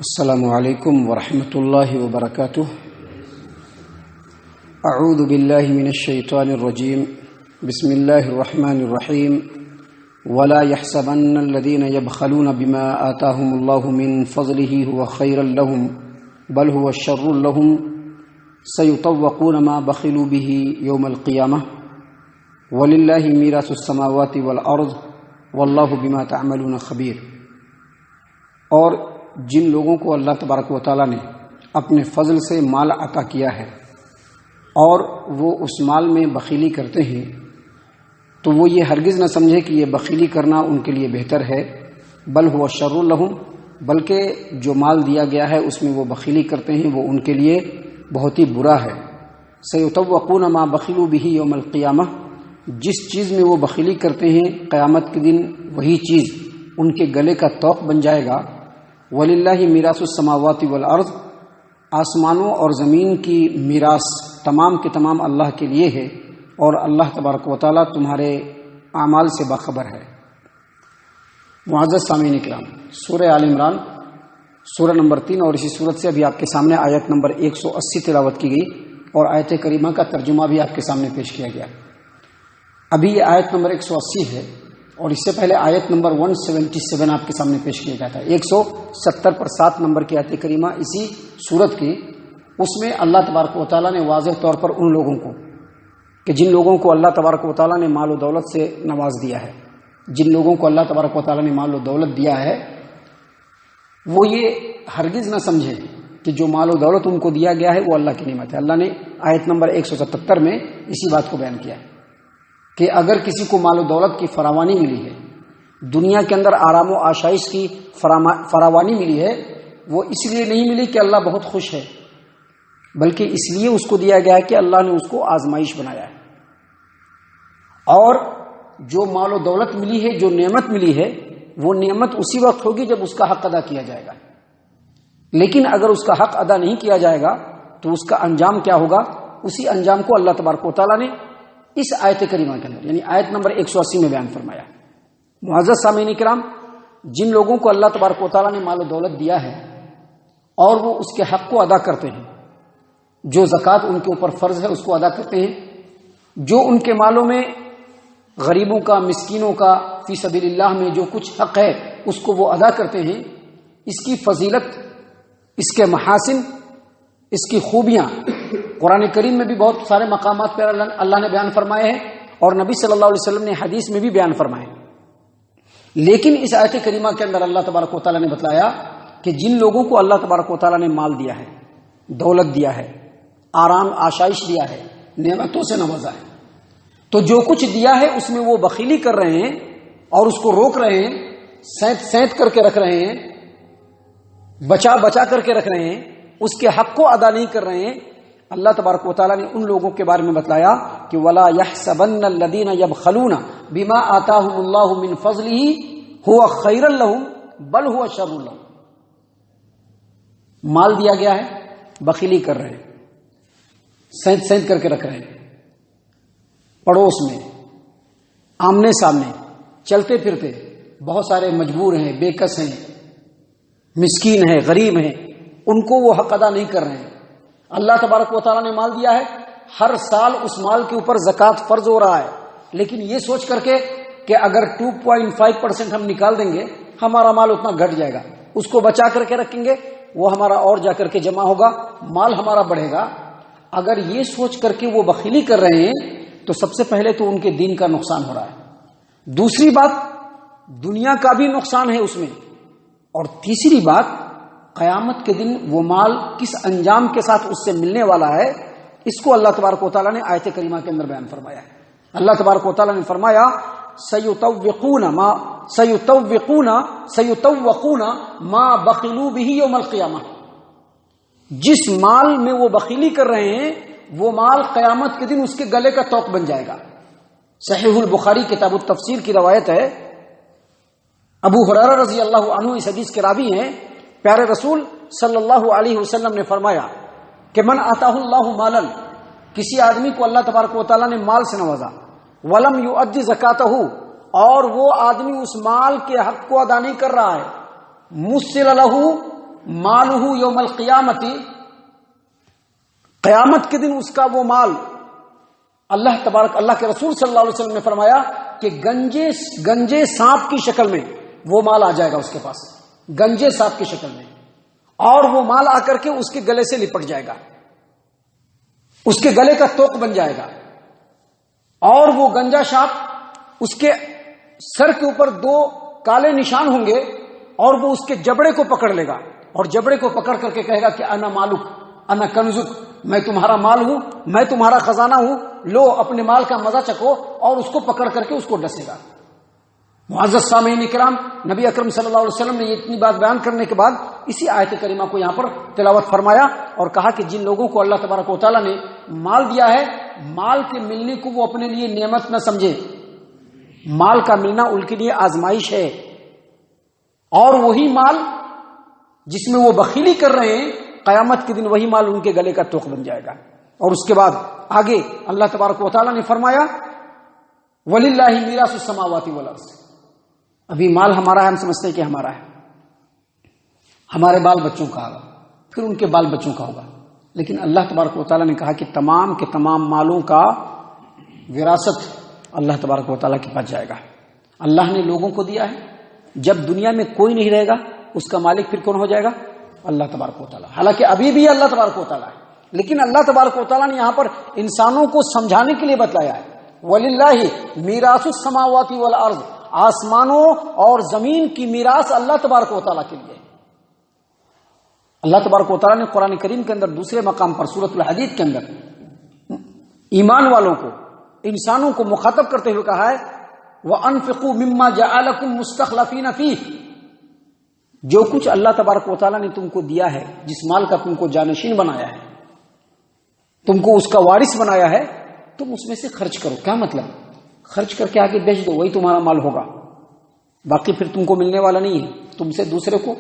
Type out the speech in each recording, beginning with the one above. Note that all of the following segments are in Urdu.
السلام علیکم ورحمۃ اللہ وبرکاتہ۔ اعوذ باللہ من الشیطان الرجیم، بسم اللہ الرحمن الرحیم۔ ولا يحسبن الذين يبخلون بما آتاهم الله من فضله هو خيرا لهم بل هو شر لهم سيطوقون ما بخلوا به يوم القيامة ولله ميراث السماوات والأرض والله بما تعملون خبير۔ اور جن لوگوں کو اللہ تبارک و تعالیٰ نے اپنے فضل سے مال عطا کیا ہے اور وہ اس مال میں بخیلی کرتے ہیں تو وہ یہ ہرگز نہ سمجھے کہ یہ بخیلی کرنا ان کے لیے بہتر ہے، بل هو شر لهم، بلکہ جو مال دیا گیا ہے اس میں وہ بخیلی کرتے ہیں وہ ان کے لیے بہت ہی برا ہے۔ سیطوقون ما بخلوا به یوم القیامہ، جس چیز میں وہ بخیلی کرتے ہیں قیامت کے دن وہی چیز ان کے گلے کا طوق بن جائے گا۔ وَلِلَّهِ مِيرَاثُ السَّمَاوَاتِ وَالْأَرْضِ، آسمانوں اور زمین کی میراث تمام کے تمام اللہ کے لیے ہے اور اللہ تبارک و تعالیٰ تمہارے اعمال سے باخبر ہے۔ معزز سامعین کرام، سورہ آل عمران سورہ نمبر 3 اور اسی سورت سے ابھی آپ کے سامنے آیت نمبر 180 تلاوت کی گئی اور آیت کریمہ کا ترجمہ بھی آپ کے سامنے پیش کیا گیا۔ ابھی یہ آیت نمبر 180 ہے اور اس سے پہلے آیت نمبر 177 آپ کے سامنے پیش کیا گیا تھا۔ 170 پر 7 نمبر کی آیت کریمہ اسی سورت کی، اس میں اللہ تبارک و تعالیٰ نے واضح طور پر ان لوگوں کو کہ جن لوگوں کو اللہ تبارک و تعالیٰ نے مال و دولت سے نواز دیا ہے، جن لوگوں کو اللہ تبارک و تعالیٰ نے مال و دولت دیا ہے، وہ یہ ہرگز نہ سمجھے کہ جو مال و دولت ان کو دیا گیا ہے وہ اللہ کی نعمت ہے۔ اللہ نے آیت نمبر 177 میں اسی بات کو بیان کیا ہے کہ اگر کسی کو مال و دولت کی فراوانی ملی ہے، دنیا کے اندر آرام و آشائش کی فراوانی ملی ہے، وہ اس لیے نہیں ملی کہ اللہ بہت خوش ہے، بلکہ اس لیے اس کو دیا گیا ہے کہ اللہ نے اس کو آزمائش بنایا ہے۔ اور جو مال و دولت ملی ہے، جو نعمت ملی ہے، وہ نعمت اسی وقت ہوگی جب اس کا حق ادا کیا جائے گا، لیکن اگر اس کا حق ادا نہیں کیا جائے گا تو اس کا انجام کیا ہوگا؟ اسی انجام کو اللہ تبارک و تعالیٰ نے اس آیت کریمہ کے اندر یعنی آیت نمبر 180 میں بیان فرمایا۔ معزز سامعین کرام، جن لوگوں کو اللہ تبارک و تعالیٰ نے مال و دولت دیا ہے اور وہ اس کے حق کو ادا کرتے ہیں، جو زکوٰۃ ان کے اوپر فرض ہے اس کو ادا کرتے ہیں، جو ان کے مالوں میں غریبوں کا، مسکینوں کا، فی سبیل اللہ میں جو کچھ حق ہے اس کو وہ ادا کرتے ہیں، اس کی فضیلت، اس کے محاسن، اس کی خوبیاں قرآن کریم میں بھی بہت سارے مقامات پر اللہ نے بیان فرمائے ہیں اور نبی صلی اللہ علیہ وسلم نے حدیث میں بھی بیان فرمائے ہیں۔ لیکن اس آیت کریمہ کے اندر اللہ تبارک و تعالیٰ نے بتلایا کہ جن لوگوں کو اللہ تبارک و تعالیٰ نے مال دیا ہے، دولت دیا ہے، آرام آشائش دیا ہے، نعمتوں سے نوازا ہے، تو جو کچھ دیا ہے اس میں وہ بخیلی کر رہے ہیں اور اس کو روک رہے ہیں، سینت کر کے رکھ رہے ہیں، بچا کر کے رکھ رہے ہیں، اس کے حق کو ادا نہیں کر رہے ہیں۔ اللہ تبارک و تعالیٰ نے ان لوگوں کے بارے میں بتلایا کہ وَلَا يَحْسَبَنَّ الَّذِينَ يَبْخَلُونَ بِمَا آتَاهُمُ اللَّهُ مِنْ فَضْلِهِ هُوَ خَيْرًا لَهُمْ بَلْ هُوَ شَرٌّ لَهُمْ۔ مال دیا گیا ہے، بخیلی کر رہے ہیں، سینت کر کے رکھ رہے ہیں، پڑوس میں، آمنے سامنے، چلتے پھرتے بہت سارے مجبور ہیں، بے کس ہیں، مسکین ہیں، غریب ہیں، ان کو وہ حق ادا نہیں کر رہے ہیں۔ اللہ تبارک و تعالیٰ نے مال دیا ہے، ہر سال اس مال کے اوپر زکوٰۃ فرض ہو رہا ہے، لیکن یہ سوچ کر کے کہ اگر 2.5% ہم نکال دیں گے ہمارا مال اتنا گھٹ جائے گا، اس کو بچا کر کے رکھیں گے، وہ ہمارا اور جا کر کے جمع ہوگا، مال ہمارا بڑھے گا۔ اگر یہ سوچ کر کے وہ بخیلی کر رہے ہیں تو سب سے پہلے تو ان کے دین کا نقصان ہو رہا ہے، دوسری بات دنیا کا بھی نقصان ہے اس میں، اور تیسری بات قیامت کے دن وہ مال کس انجام کے ساتھ اس سے ملنے والا ہے، اس کو اللہ تبارک و تعالیٰ نے آیت کریمہ کے اندر بیان فرمایا ہے۔ اللہ تبارک و تعالیٰ نے فرمایا سَيُطَوِّقُونَ مَا بَخِلُوا بِهِ يَوْمَ الْقِيَامَةِ، جس مال میں وہ بخیلی کر رہے ہیں وہ مال قیامت کے دن اس کے گلے کا طوق بن جائے گا۔ صحیح البخاری کتاب التفسیر کی روایت ہے، ابو ہریرہ رضی اللہ عنہ اس حدیث کے راوی ہیں، پیارے رسول صلی اللہ علیہ وسلم نے فرمایا کہ من آتاہ اللہ مالا، کسی آدمی کو اللہ تبارک و تعالیٰ نے مال سے نوازا، ولم یؤدی زکاتہ، اور وہ آدمی اس مال کے حق کو ادا نہیں کر رہا ہے، مسل لہ، مالہ یوم القیامت، قیامت کے دن اس کا وہ مال، اللہ کے رسول صلی اللہ علیہ وسلم نے فرمایا کہ گنجے سانپ کی شکل میں وہ مال آ جائے گا اس کے پاس، گنجے سانپ کی شکل میں، اور وہ مال آ کر کے اس کے گلے سے لپٹ جائے گا، اس کے گلے کا توق بن جائے گا، اور وہ گنجا سانپ اس کے سر کے اوپر 2 کالے نشان ہوں گے، اور وہ اس کے جبڑے کو پکڑ لے گا، اور جبڑے کو پکڑ کر کے کہے گا کہ انا مالک انا کنزک، میں تمہارا مال ہوں، میں تمہارا خزانہ ہوں، لو اپنے مال کا مزہ چکو، اور اس کو پکڑ کر کے اس کو ڈسے گا۔ معزز سامعین کرام، نبی اکرم صلی اللہ علیہ وسلم نے یہ اتنی بات بیان کرنے کے بعد اسی آیت کریمہ کو یہاں پر تلاوت فرمایا اور کہا کہ جن لوگوں کو اللہ تبارک و تعالیٰ نے مال دیا ہے، مال کے ملنے کو وہ اپنے لیے نعمت نہ سمجھے، مال کا ملنا ان کے لیے آزمائش ہے، اور وہی مال جس میں وہ بخیلی کر رہے ہیں، قیامت کے دن وہی مال ان کے گلے کا توق بن جائے گا۔ اور اس کے بعد آگے اللہ تبارک و تعالیٰ نے فرمایا وَلِلَّهِ مِيرَاثُ السَّمَاوَاتِ وَالْأَرْضِ، ابھی مال ہمارا ہے، ہم سمجھتے ہیں کہ ہمارا ہے، ہمارے بال بچوں کا ہوگا، پھر ان کے بال بچوں کا ہوگا، لیکن اللہ تبارک و تعالیٰ نے کہا کہ تمام کے تمام مالوں کا وراثت اللہ تبارک و تعالیٰ کے پاس جائے گا۔ اللہ نے لوگوں کو دیا ہے، جب دنیا میں کوئی نہیں رہے گا اس کا مالک پھر کون ہو جائے گا؟ اللہ تبارک و تعالیٰ۔ حالانکہ ابھی بھی اللہ تبارک و تعالیٰ ہے، لیکن اللہ تبارک و تعالیٰ نے یہاں پر انسانوں کو سمجھانے کے لیے بتلایا ہے وَلِلَّهِ مِيرَاثُ السَّمَاوَاتِ وَالْأَرْضِ، آسمانوں اور زمین کی میراث اللہ تبارک و تعالیٰ کے لیے۔ اللہ تبارک و تعالیٰ نے قرآن کریم کے اندر دوسرے مقام پر سورۃ الحدید کے اندر ایمان والوں کو، انسانوں کو مخاطب کرتے ہوئے کہا ہے وَأَنفِقُوا مِمَّا جَعَلَكُم مُسْتَخْلَفِينَ فِيهِ، جو کچھ اللہ تبارک و تعالیٰ نے تم کو دیا ہے، جس مال کا تم کو جانشین بنایا ہے، تم کو اس کا وارث بنایا ہے، تم اس میں سے خرچ کرو۔ کیا مطلب؟ خرچ کر کے آگے بیچ دو، وہی تمہارا مال ہوگا، باقی پھر تم کو ملنے والا نہیں ہے، تم سے دوسرے کو،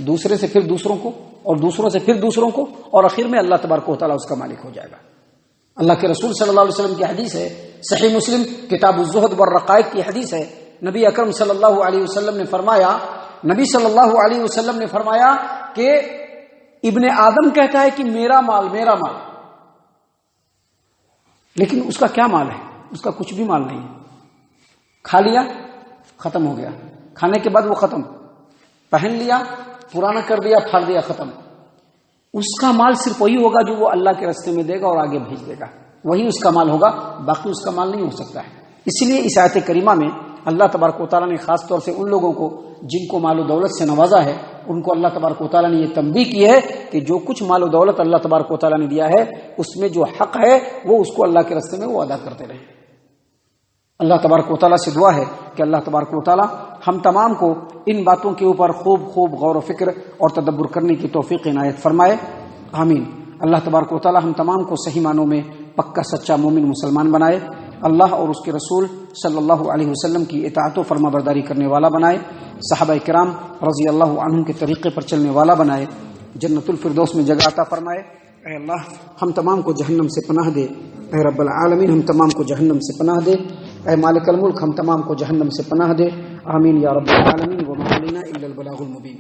دوسرے سے پھر دوسروں کو، اور دوسروں سے پھر دوسروں کو، اور آخر میں اللہ تبارک و تعالیٰ اس کا مالک ہو جائے گا۔ اللہ کے رسول صلی اللہ علیہ وسلم کی حدیث ہے، صحیح مسلم کتاب الزہد والرقائق کی حدیث ہے، نبی اکرم صلی اللہ علیہ وسلم نے فرمایا، نبی صلی اللہ علیہ وسلم نے فرمایا کہ ابن آدم کہتا ہے کہ میرا مال میرا مال، لیکن اس کا کیا مال ہے؟ اس کا کچھ بھی مال نہیں ہے، کھا لیا ختم ہو گیا، کھانے کے بعد وہ ختم، پہن لیا پرانا کر دیا پھاڑ دیا ختم، اس کا مال صرف وہی ہوگا جو وہ اللہ کے راستے میں دے گا اور آگے بھیج دے گا، وہی اس کا مال ہوگا، باقی اس کا مال نہیں ہو سکتا ہے۔ اسی لیے اس آیت کریمہ میں اللہ تبارک و تعالیٰ نے خاص طور سے ان لوگوں کو جن کو مال و دولت سے نوازا ہے، ان کو اللہ تبارک و تعالیٰ نے یہ تنبیہ کی ہے کہ جو کچھ مال و دولت اللہ تبارک و تعالیٰ نے دیا ہے، اس میں جو حق ہے وہ اس کو اللہ کے راستے میں وہ ادا کرتے رہیں۔ اللہ تبارک و تعالیٰ سے دعا ہے کہ اللہ تبارک و تعالیٰ ہم تمام کو ان باتوں کے اوپر خوب غور و فکر اور تدبر کرنے کی توفیق عنایت فرمائے، آمین۔ اللہ تبارک و تعالیٰ ہم تمام کو صحیح معنوں میں پکا سچا مومن مسلمان بنائے، اللہ اور اس کے رسول صلی اللہ علیہ وسلم کی اطاعت و فرما برداری کرنے والا بنائے، صحابہ کرام رضی اللہ عنہم کے طریقے پر چلنے والا بنائے، جنت الفردوس میں جگہ عطا فرمائے۔ اے اللہ ہم تمام کو جہنم سے پناہ دے، اے رب العالمین ہم تمام کو جہنم سے پناہ دے، اے مالک الملک ہم تمام کو جہنم سے پناہ دے، آمین یا رب العالمین۔ وما علینا الا البلاغ المبین۔